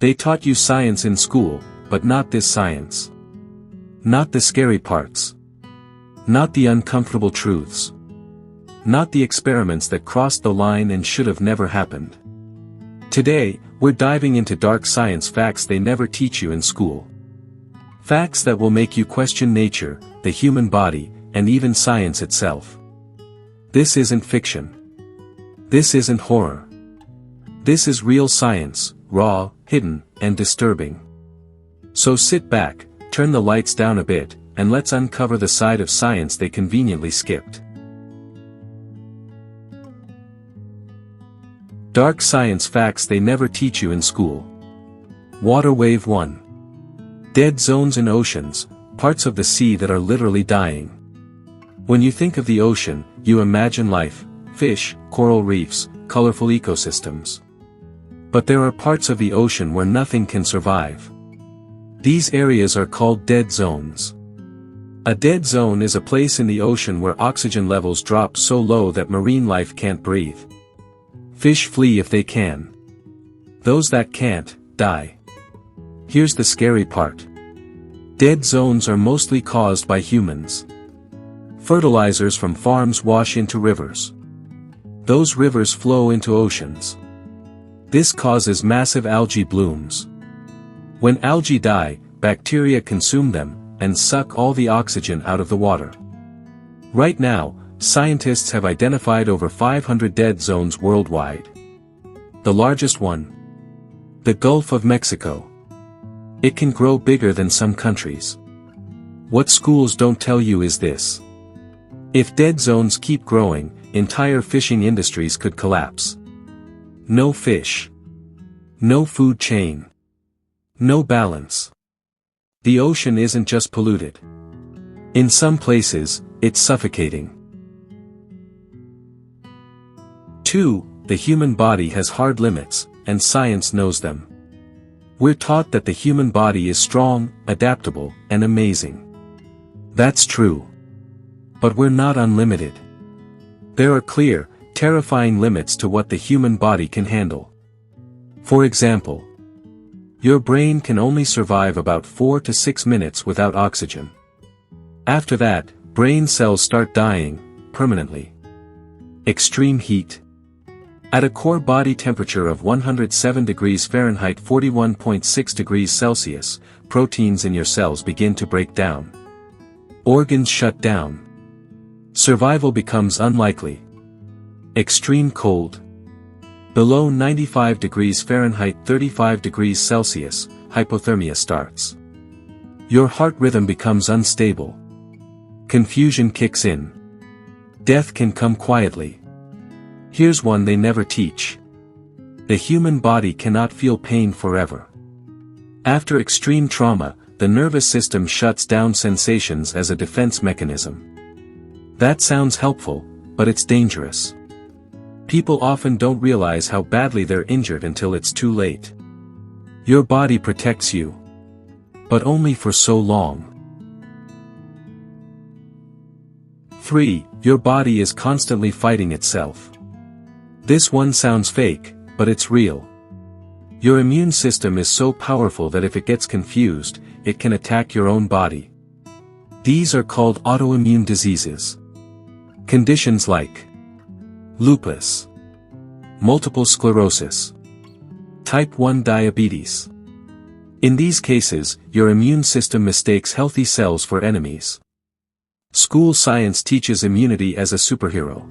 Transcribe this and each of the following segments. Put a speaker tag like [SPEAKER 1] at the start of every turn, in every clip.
[SPEAKER 1] They taught you science in school, but not this science. Not the scary parts. Not the uncomfortable truths. Not the experiments that crossed the line and should have never happened. Today, we're diving into dark science facts they never teach you in school. Facts that will make you question nature, the human body, and even science itself. This isn't fiction. This isn't horror. This is real science, raw, hidden, and disturbing. So sit back, turn the lights down a bit, and let's uncover the side of science they conveniently skipped. Dark science facts they never teach you in school. Water Wave 1. Dead zones in oceans, parts of the sea that are literally dying. When you think of the ocean, you imagine life, fish, coral reefs, colorful ecosystems. But there are parts of the ocean where nothing can survive. These areas are called dead zones. A dead zone is a place in the ocean where oxygen levels drop so low that marine life can't breathe. Fish flee if they can. Those that can't, die. Here's the scary part. Dead zones are mostly caused by humans. Fertilizers from farms wash into rivers. Those rivers flow into oceans. This causes massive algae blooms. When algae die, bacteria consume them, and suck all the oxygen out of the water. Right now, scientists have identified over 500 dead zones worldwide. The largest one? The Gulf of Mexico. It can grow bigger than some countries. What schools don't tell you is this. If dead zones keep growing, entire fishing industries could collapse. No fish. No food chain. No balance. The ocean isn't just polluted. In some places, it's suffocating. 2. The human body has hard limits, and science knows them. We're taught that the human body is strong, adaptable, and amazing. That's true. But we're not unlimited. There are clear, terrifying limits to what the human body can handle. For example, your brain can only survive about 4 to 6 minutes without oxygen. After that, brain cells start dying, permanently. Extreme heat. At a core body temperature of 107 degrees Fahrenheit 41.6 degrees Celsius, proteins in your cells begin to break down. Organs shut down. Survival becomes unlikely. Extreme cold. Below 95 degrees Fahrenheit 35 degrees Celsius, hypothermia starts. Your heart rhythm becomes unstable. Confusion kicks in. Death can come quietly. Here's one they never teach. The human body cannot feel pain forever. After extreme trauma, the nervous system shuts down sensations as a defense mechanism. That sounds helpful, but it's dangerous. People often don't realize how badly they're injured until it's too late. Your body protects you. But only for so long. 3. Your body is constantly fighting itself. This one sounds fake, but it's real. Your immune system is so powerful that if it gets confused, it can attack your own body. These are called autoimmune diseases. Conditions like lupus, multiple sclerosis, type 1 diabetes. In these cases, your immune system mistakes healthy cells for enemies. School science teaches immunity as a superhero.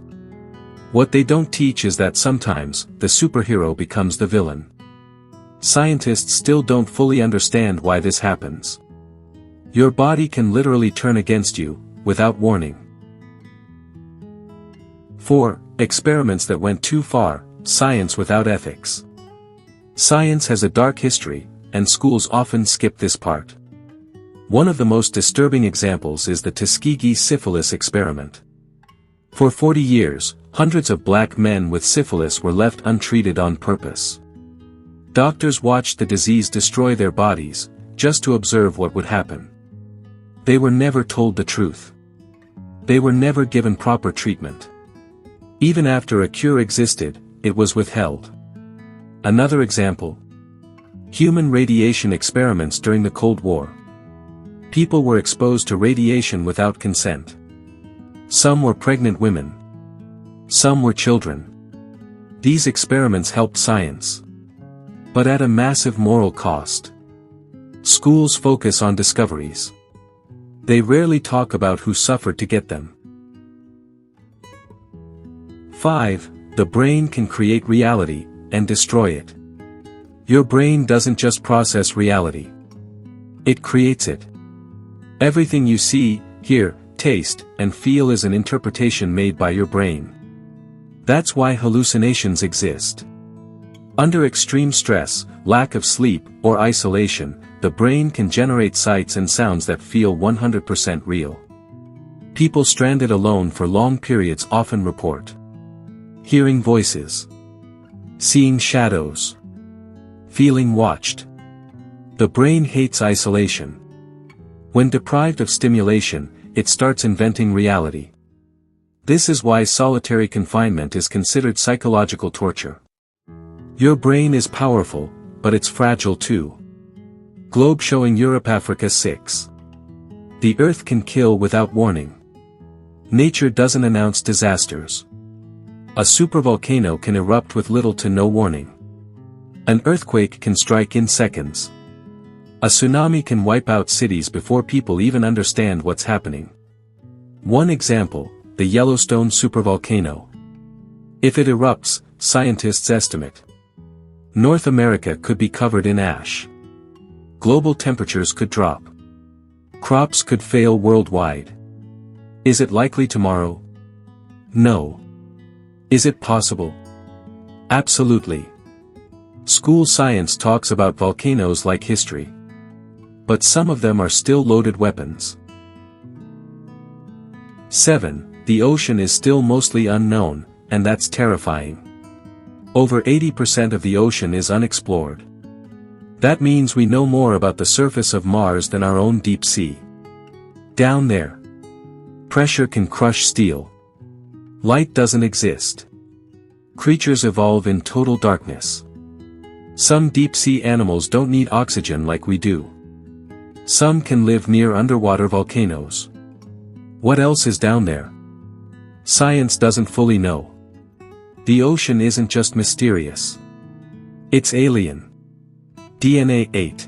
[SPEAKER 1] What they don't teach is that sometimes, the superhero becomes the villain. Scientists still don't fully understand why this happens. Your body can literally turn against you, without warning. 4. Experiments that went too far, science without ethics. Science has a dark history, and schools often skip this part. One of the most disturbing examples is the Tuskegee syphilis experiment. For 40 years, hundreds of black men with syphilis were left untreated on purpose. Doctors watched the disease destroy their bodies, just to observe what would happen. They were never told the truth. They were never given proper treatment. Even after a cure existed, it was withheld. Another example. Human radiation experiments during the Cold War. People were exposed to radiation without consent. Some were pregnant women. Some were children. These experiments helped science. But at a massive moral cost. Schools focus on discoveries. They rarely talk about who suffered to get them. 5. The brain can create reality, and destroy it. Your brain doesn't just process reality. It creates it. Everything you see, hear, taste, and feel is an interpretation made by your brain. That's why hallucinations exist. Under extreme stress, lack of sleep, or isolation, the brain can generate sights and sounds that feel 100% real. People stranded alone for long periods often report hearing voices, seeing shadows, feeling watched. The brain hates isolation. When deprived of stimulation, it starts inventing reality. This is why solitary confinement is considered psychological torture. Your brain is powerful, but it's fragile too. Globe showing Europe Africa 6. The Earth can kill without warning. Nature doesn't announce disasters. A supervolcano can erupt with little to no warning. An earthquake can strike in seconds. A tsunami can wipe out cities before people even understand what's happening. One example, the Yellowstone supervolcano. If it erupts, scientists estimate North America could be covered in ash. Global temperatures could drop. Crops could fail worldwide. Is it likely tomorrow? No. Is it possible? Absolutely. School science talks about volcanoes like history. But some of them are still loaded weapons. 7. The ocean is still mostly unknown, and that's terrifying. Over 80% of the ocean is unexplored. That means we know more about the surface of Mars than our own deep sea. Down there, pressure can crush steel. Light doesn't exist. Creatures evolve in total darkness. Some deep-sea animals don't need oxygen like we do. Some can live near underwater volcanoes. What else is down there? Science doesn't fully know. The ocean isn't just mysterious. It's alien. DNA 8.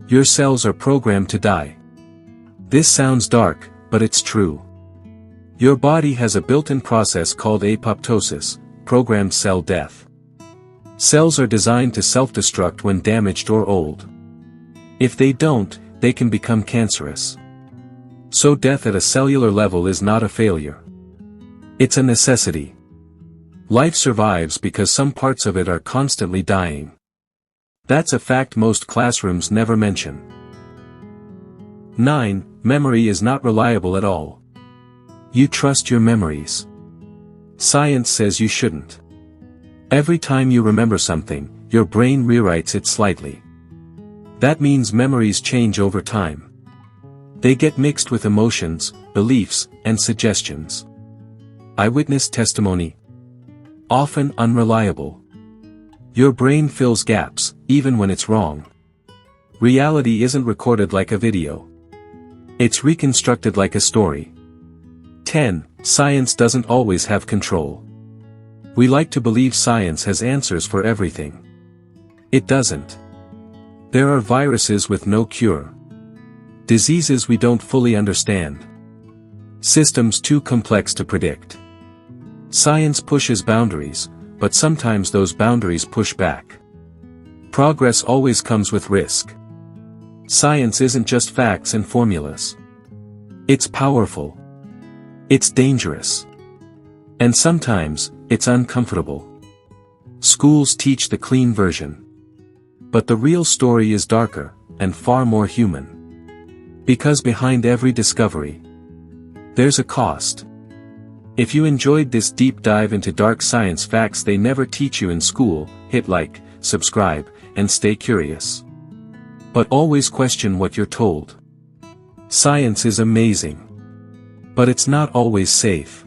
[SPEAKER 1] Your cells are programmed to die. This sounds dark, but it's true. Your body has a built-in process called apoptosis, programmed cell death. Cells are designed to self-destruct when damaged or old. If they don't, they can become cancerous. So death at a cellular level is not a failure. It's a necessity. Life survives because some parts of it are constantly dying. That's a fact most classrooms never mention. 9. Memory is not reliable at all. You trust your memories. Science says you shouldn't. Every time you remember something, your brain rewrites it slightly. That means memories change over time. They get mixed with emotions, beliefs, and suggestions. Eyewitness testimony. Often unreliable. Your brain fills gaps, even when it's wrong. Reality isn't recorded like a video. It's reconstructed like a story. 10. Science doesn't always have control. We like to believe science has answers for everything. It doesn't. There are viruses with no cure. Diseases we don't fully understand. Systems too complex to predict. Science pushes boundaries, but sometimes those boundaries push back. Progress always comes with risk. Science isn't just facts and formulas. It's powerful. It's dangerous. And sometimes, it's uncomfortable. Schools teach the clean version. But the real story is darker, and far more human. Because behind every discovery, there's a cost. If you enjoyed this deep dive into dark science facts they never teach you in school, hit like, subscribe, and stay curious. But always question what you're told. Science is amazing. But it's not always safe.